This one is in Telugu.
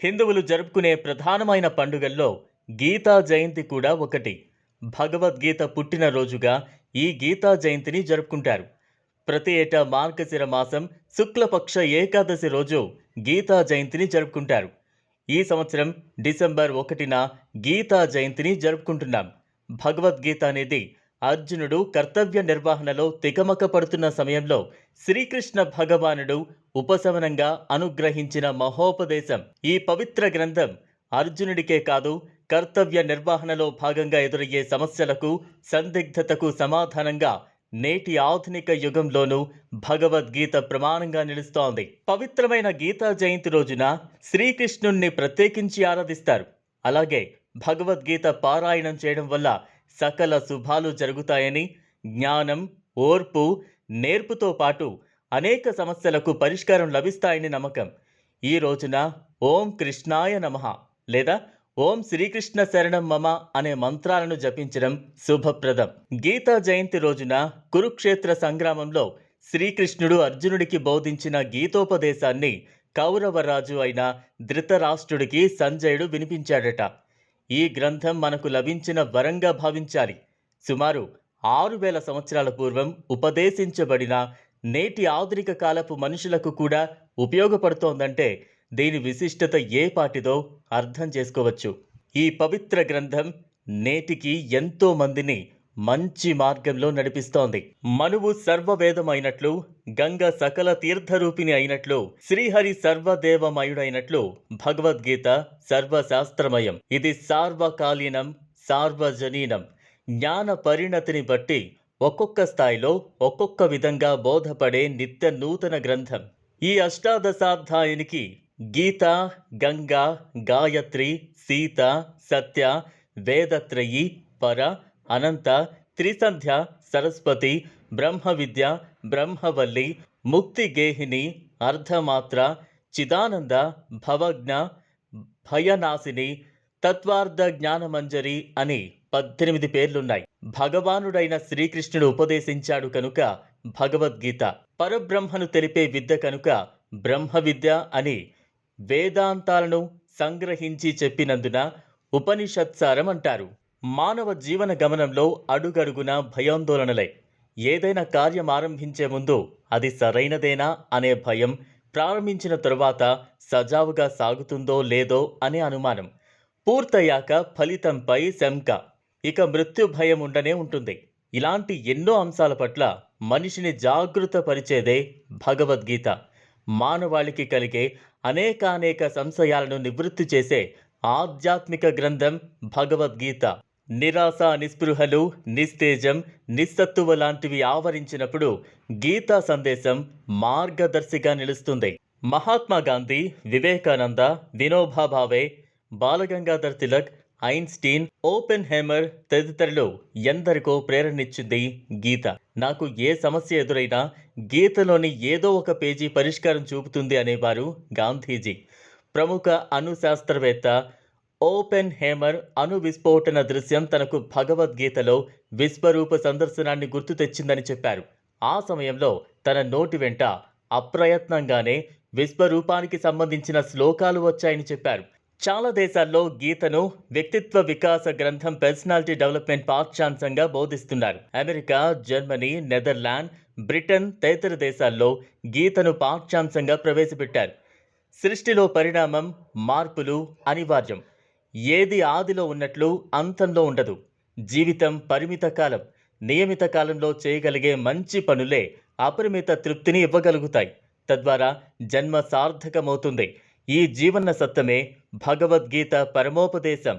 హిందువులు జరుపుకునే ప్రధానమైన పండుగల్లో గీతా జయంతి కూడా ఒకటి. భగవద్గీత పుట్టినరోజుగా ఈ గీతా జయంతిని జరుపుకుంటారు. ప్రతి ఏటా మార్గశిర మాసం శుక్లపక్ష ఏకాదశి రోజు గీతా జయంతిని జరుపుకుంటారు. ఈ సంవత్సరం డిసెంబర్ 1న గీతా జయంతిని జరుపుకుంటున్నాం. భగవద్గీత అనేది అర్జునుడు కర్తవ్య నిర్వహణలో తికమక పడుతున్న సమయంలో శ్రీకృష్ణ భగవానుడు ఉపశమనంగా అనుగ్రహించిన మహోపదేశం. ఈ పవిత్ర గ్రంథం అర్జునుడికే కాదు, కర్తవ్య నిర్వహణలో భాగంగా ఎదురయ్యే సమస్యలకు, సందిగ్ధతకు సమాధానంగా నేటి ఆధునిక యుగంలోనూ భగవద్గీత ప్రమాణంగా నిలుస్తోంది. పవిత్రమైన గీతా జయంతి రోజున శ్రీకృష్ణుణ్ణి ప్రత్యేకించి ఆరాధిస్తారు. అలాగే భగవద్గీత పారాయణం చేయడం వల్ల సకల శుభాలు జరుగుతాయని, జ్ఞానం, ఓర్పు, నేర్పుతో పాటు అనేక సమస్యలకు పరిష్కారం లభిస్తాయని నమ్మకం. ఈ రోజున ఓం కృష్ణాయ నమః లేదా ఓం శ్రీకృష్ణ శరణం మమ అనే మంత్రాలను జపించడం శుభప్రదం. గీతా జయంతి రోజున కురుక్షేత్ర సంగ్రామంలో శ్రీకృష్ణుడు అర్జునుడికి బోధించిన గీతోపదేశాన్ని కౌరవరాజు అయిన ధృతరాష్ట్రుడికి సంజయుడు వినిపించాడట. ఈ గ్రంథం మనకు లభించిన వరంగా భావించాలి. సుమారు 6000 సంవత్సరాల పూర్వం ఉపదేశించబడిన నేటి ఆధునిక కాలపు మనుషులకు కూడా ఉపయోగపడుతోందంటే దీని విశిష్టత ఏ పాటిదో అర్థం చేసుకోవచ్చు. ఈ పవిత్ర గ్రంథం నేటికి ఎంతో మందిని మంచి మార్గంలో నడిపిస్తోంది. మనువు సర్వవేదమైనట్లు, గంగ సకల తీర్థరూపిణి అయినట్లు, శ్రీహరి సర్వదేవమయుడైనట్లు భగవద్గీత సర్వశాస్త్రమయం. ఇది సార్వకాలీనం, సార్వజనీనం. జ్ఞాన పరిణతిని బట్టి ఒక్కొక్క స్థాయిలో ఒక్కొక్క విధంగా బోధపడే నిత్య నూతన గ్రంథం. ఈ అష్టాదశాధ్యాయునికి గీత, గంగా, గాయత్రి, సీత, సత్య, వేదత్రయి, పర, అనంత, త్రిసంధ్య, సరస్వతి, బ్రహ్మ విద్య, బ్రహ్మవల్లి, ముక్తిగేహిని, అర్ధమాత్ర, చిదానంద, భవజ్ఞ, భయనాశిని, తత్వార్థ జ్ఞానమంజరి అని 18 పేర్లున్నాయి. భగవానుడైన శ్రీకృష్ణుడు ఉపదేశించాడు కనుక భగవద్గీత, పరబ్రహ్మను తెలిపే విద్య కనుక బ్రహ్మ విద్య అని వేదాంతాలను సంగ్రహించి చెప్పినందున ఉపనిషత్సారం అంటారు. మానవ జీవన గమనంలో అడుగడుగున భయాందోళనలే. ఏదైనా కార్యం ఆరంభించే ముందు అది సరైనదేనా అనే భయం, ప్రారంభించిన తరువాత సజావుగా సాగుతుందో లేదో అనే అనుమానం, పూర్తయ్యాక ఫలితంపై శంక, ఇక మృత్యు భయం ఉండనే ఉంటుంది. ఇలాంటి ఎన్నో అంశాల పట్ల మనిషిని జాగృత పరిచేదే భగవద్గీత. మానవాళికి కలిగే అనేకానేక సంశయాలను నివృత్తి చేసే ఆధ్యాత్మిక గ్రంథం భగవద్గీత. నిరాశ, నిస్పృహలు, నిస్తేజం, నిస్సత్తువ లాంటివి ఆవరించినప్పుడు గీతా సందేశం మార్గదర్శిగా నిలుస్తుంది. Mahatma Gandhi, Vivekananda, Vinoba Bhave, Balagangadhar Tilak, Einstein, Oppenheimer తదితరులు ఎందరికో ప్రేరణిచ్చింది గీత. నాకు ఏ సమస్య ఎదురైనా గీతలోని ఏదో ఒక పేజీ పరిష్కారం చూపుతుంది అనేవారు గాంధీజీ. ప్రముఖ అణు శాస్త్రవేత్త ఓపెన్ హేమర్ అణు విస్ఫోటన దృశ్యం తనకు భగవద్గీతలో విశ్వరూప సందర్శనాన్ని గుర్తు తెచ్చిందని చెప్పారు. ఆ సమయంలో తన నోటి వెంట అప్రయత్నంగానే విశ్వరూపానికి సంబంధించిన శ్లోకాలు వచ్చాయని చెప్పారు. చాలా దేశాల్లో గీతను వ్యక్తిత్వ వికాస గ్రంథం, పర్సనాలిటీ డెవలప్మెంట్ పాఠ్యాంశంగా బోధిస్తున్నారు. అమెరికా, జర్మనీ, నెదర్లాండ్, బ్రిటన్ తదితర దేశాల్లో గీతను పాఠ్యాంశంగా ప్రవేశపెట్టారు. సృష్టిలో పరిణామం, మార్పులు అనివార్యం. ఏది ఆదిలో ఉన్నట్లు అంతంలో ఉండదు. జీవితం పరిమిత కాలం. నియమిత కాలంలో చేయగలిగే మంచి పనులే అపరిమిత తృప్తిని ఇవ్వగలుగుతాయి. తద్వారా జన్మ సార్థకమవుతుంది. ఈ జీవన సత్యమే భగవద్గీత పరమోపదేశం.